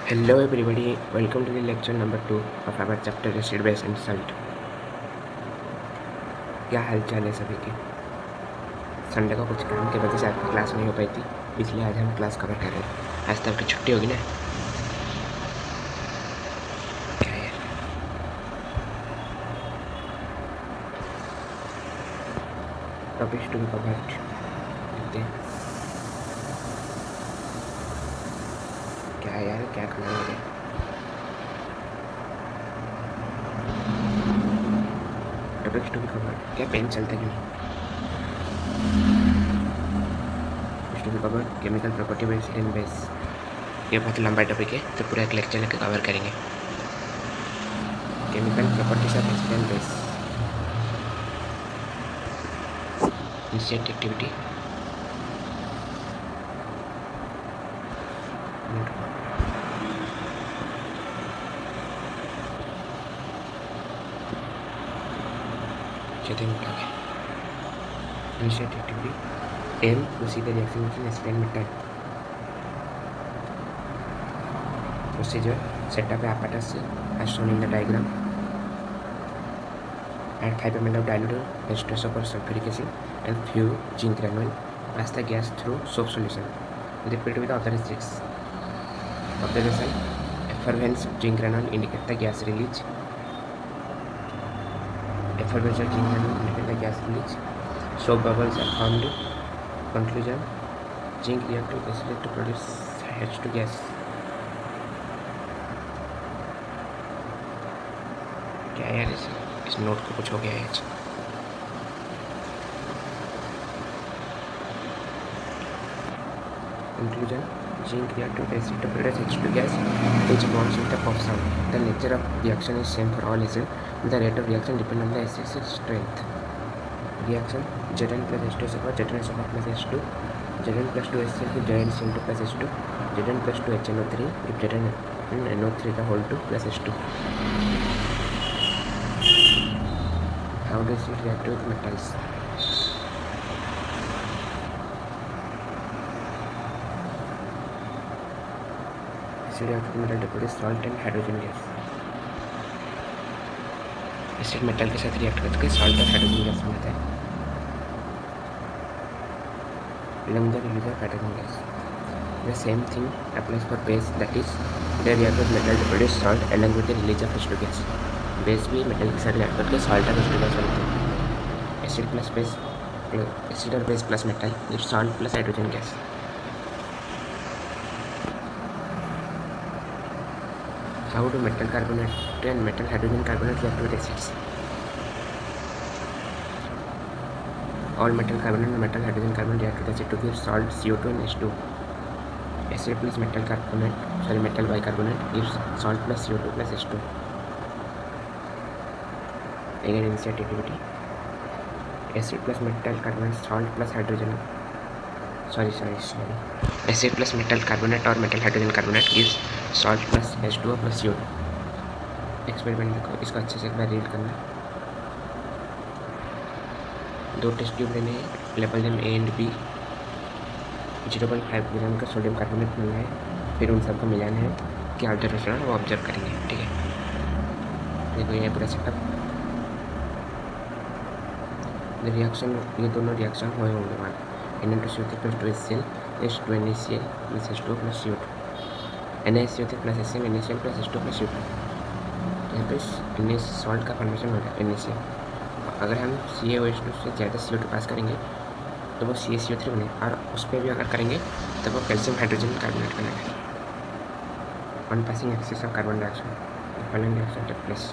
Hello everybody, welcome to the lecture number 2 of our chapter acid base and salt। क्या हाल चाल है सभी के। संडे को कुछ काम की वजह से आपकी क्लास नहीं हो पाई थी, इसलिए आज हम क्लास कवर कर रहे हैं। आज तो आपकी छुट्टी होगी ना। क्या यार, टॉपिक्स टू बी कवर्ड देखते हैं। क्या यार, क्या करना है। टॉपिक्स टू बी कवर्ड, क्या पेन चलता क्यों नहीं। To be covered chemical property of acid and base. ये बहुत लंबा टॉपिक है, तो पूरा एक लेक्चर लेकर कवर करेंगे। Chemical properties of acid and base. Initiate activity. Initiate activity. Aim to see the reaction between acid and metal. Procedure: set up a apparatus as shown in the diagram. Add 5 ml of diluted H2SO or sulfuric acid and few zinc granule. Pass the gas through soap solution. Repeat with other steps. Observation: effervescence of zinc granule indicate the gas release. Effervescence of zinc granule indicate the gas release. Soap bubbles are formed. Conclusion: zinc react with acid to produce H2 gas. क्या यार, इस note को कुछ हो गया है। Conclusion: zinc react with acid to produce H2 gas which bonds with the pop sound. The nature of reaction is same for all acid. The rate of reaction depends on the acid's strength. Reaction: Zn plus H2SO Zn plus H2. Zn plus 2HCl with Zn CO2 plus H2. Zn plus 2HNO3 with Zn NO3 the whole 2 plus H2. How does it react with metals? Acid reacts with metal to produce salt and hydrogen gas. Acid metal के साथ react करके salt और hydrogen gas बनाता है। Lambda release of hydrogen gas. The same thing applies for base, that is, they react with metal to produce salt along with the release of H2 gas. Base भी metal के साथ react करके salt और H2 gas बनाते हैं। Acid plus base, acid और base plus metal gives salt plus hydrogen gas. How do metal carbonate and metal hydrogen carbonate react with acids? All metal carbonate and metal hydrogen carbonate react with acid to give salt CO2 and H2. Acid plus metal bicarbonate gives salt plus CO2 plus H2. Again, initiate activity. Acid plus metal carbonate salt plus hydrogen. Sorry. Acid plus metal carbonate or metal hydrogen carbonate gives salt plus H2O plus CO2. Experiment देखो, इसको अच्छे से एक बार read करना। 2 test tube लेने हैं, level them A and B। 0.5 ग्राम का sodium carbonate मिलना है, फिर उन सबको मिलाना है। क्या ऑब्जर्वेशन है वो ऑब्जर्व करेंगे, ठीक है। देखो ये पूरा सेटअप। रिएक्शन, ये दोनों रिएक्शन हुए होंगे वहाँ। Na2CO3 plus 2HCl H2NaCl plus H2 plus CO2। NaCO3 plus HCl NaCl plus H2 plus CO2। यहाँ पे सॉल्ट का फॉर्मेशन हो रहा है NaCl। अगर हम CaOH2 से ज़्यादा CO2 पास करेंगे तो वो CaCO3 बने, और उस पर भी अगर करेंगे तो वो कैल्शियम हाइड्रोजन कार्बोनेट बनेगा। On passing excess of carbon dioxide following reaction take place.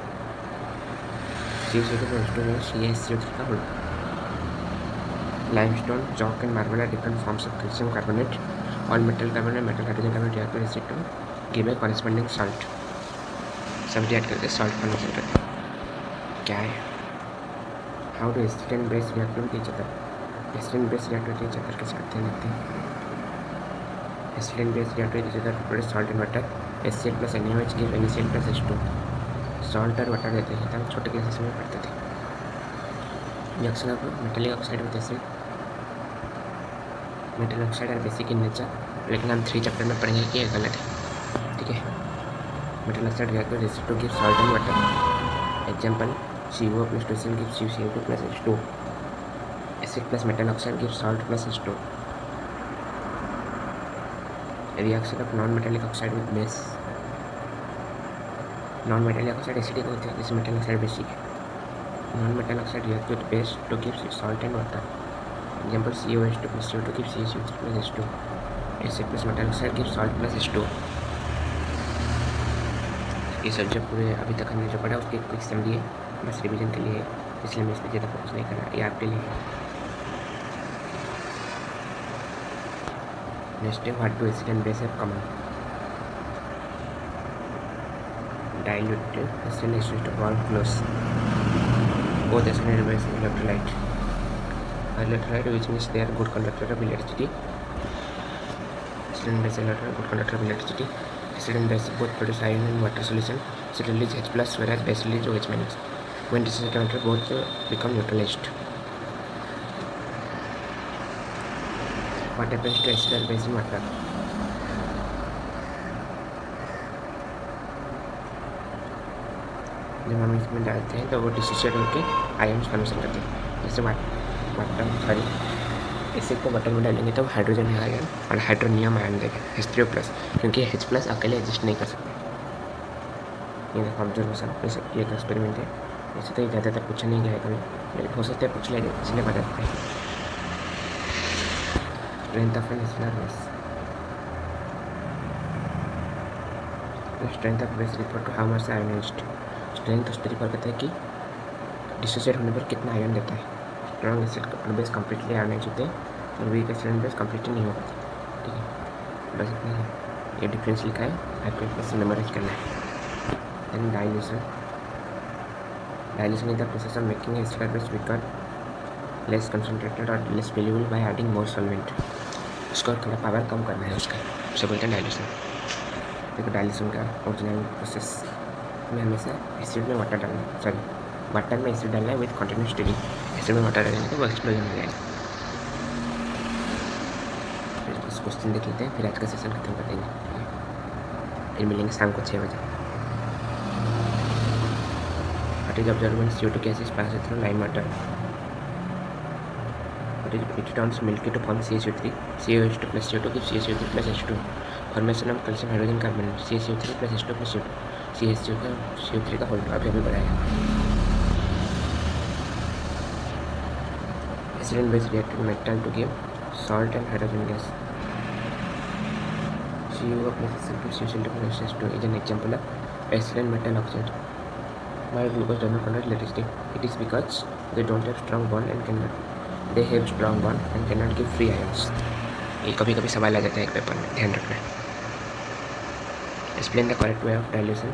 CaCO3 plus H2 में CaCO3 का होल। Limestone, chalk and marble are different forms of calcium carbonate. All metal carbonate and metal hydrogen carbonate react with acid to give a corresponding salt. सब react करके salt formation करते हैं। क्या है? How do acid and base react with each other? Acid and base react with each other के साथ देखते हैं। Acid and base react with each other to produce salt and water. HCl plus NaOH give NaCl plus H2। Salt और water देते हैं, हम छोटे classes में पढ़ते थे। Reaction of metallic oxide with acid. Metal oxide और बेसिक इन नेचर, लेकिन हम 3 चैप्टर में पढ़ेंगे कि ये गलत है, ठीक है। Metal oxide react with acid to give salt and water. Example CO plus 2 gives CO2 plus H2. Acid plus metal oxide gives salt plus H2. Reaction of non-metallic oxide with base. Non-metallic oxide acidic होते हैं, जैसे metal oxide basic है. Non-metal oxide react with base to give salt and water. Example COH2 plus CO2 gives CH3 plus H2. Acid plus metal oxide gives salt plus H2. ये सब जब पूरे अभी तक हमने जो पढ़ा उसके क्विक समझिए, बस रिवीजन के लिए, इसलिए मैं इस पर ज़्यादा फोकस नहीं कर रहा, ये आपके लिए। नेक्स्ट है what do acid and base have common. Diluted acid acid to wall close. Both acid and base electrolyte. Electrolyte which means they are good conductor of electricity. Acid and base electrolyte good conductor of electricity. Acid and base both produce ion and water solution. Acid release H plus whereas base release OH minus. When this is encountered, both become neutralized. What happens to acid and base in water? जब हम इसमें डालते हैं तो वो dissociate होकर ion formation करते हैं, जैसे वाटर एसिड को वाटर में डालेंगे तो हाइड्रोजन आयन और हाइड्रोनियम आयन देगा H3+, क्योंकि H+ अकेले एग्जिस्ट नहीं कर सकते। ये देखो ऑब्जर्वेशन, ये एक एक्सपेरिमेंट है। वैसे तो ज़्यादातर पूछा नहीं गया है कभी, लेकिन हो सकता है पूछ लिया जाए, इसलिए बता देते हैं। Strength of an acid base. Strength of base refer to how much ionised. Strength उस पर रिफर करता है कि डिसोसिएट होने पर कितना आयन देता है। स्ट्रॉन्ग एसिड और बेस कम्प्लीटली आयनाइज होते हैं और weak acid and base completely नहीं हो पाते। ठीक है, बस इतना ही। ये डिफरेंस लिखा है, आपको बस मेमोराइज करना है। Then dilution. Dilution is the process of making acid और बेस वीकर, लेस कंसनट्रेटेड और less valuable by adding more solvent. उसको थोड़ा पावर कम करना है उसका, उसे बोलते हैं डाइल्यूशन। देखो डाइल्यूशन का ओरिजिनल प्रोसेस में हमेशा एसिड में वाटर डालना, वाटर में एसिड डालना है विथ कंटिन्यूस स्टीरिंग। एसिड में वाटर डालेंगे तो वो एक्सप्लोजन हो जाएगा। फिर इस क्वेश्चन देख लेते हैं, फिर आज का सेशन खत्म कर देंगे। फिर मिलेंगे शाम को 6 बजे। What is observe when CO2 gases pass through lime water? It turns milky to form CaCO3. COH2 plus CO2 gives CaCO3 plus H2. Formation of calcium hydrogen carbonate CaCO3 plus H2 plus CO2. CO3 का whole अभी अभी बढ़ाएगा। Acid and base react with metal to give salt and hydrogen gas. CuO plus Cl2 plus H2 is an example of acid and metal oxide. Why glucose does not conduct electricity? It is because they don't have strong bond and cannot. They have strong bond and cannot give free ions. ये कभी कभी सवाल आ जाता है एक paper में, ध्यान रखना। Explain the correct way of dilution.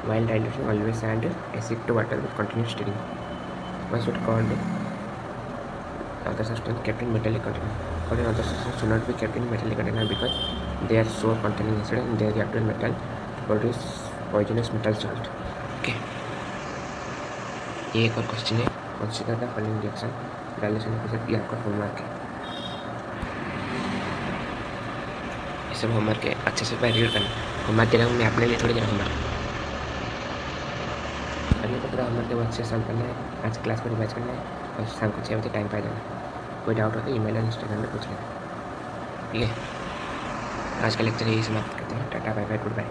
While dilution, always add acid to water with continuous stirring. Why should called other substance kept in metallic container? Called other substance should not be kept in metallic container because they are so containing acid and they react with metal to produce poisonous metal salt. Okay. ये एक और question है, consider the following reaction. Dilution के साथ ये आपका homework है। ये सब होमवर्क है, अच्छे से रीड करना। होमवर्क दे रहा हूँ मैं अपने लिए, थोड़ी देर होमवर्क। अगले तो पूरा होमवर्क के बाद से सॉल्व करना है, आज क्लास को रिवाइज करना है और शाम को 6 बजे टाइम पे आ जाना। कोई डाउट हो तो ईमेल और इंस्टाग्राम में पूछ लेना। ठीक है, आज का लेक्चर यही समाप्त करते हैं। Tata bye bye, good bye.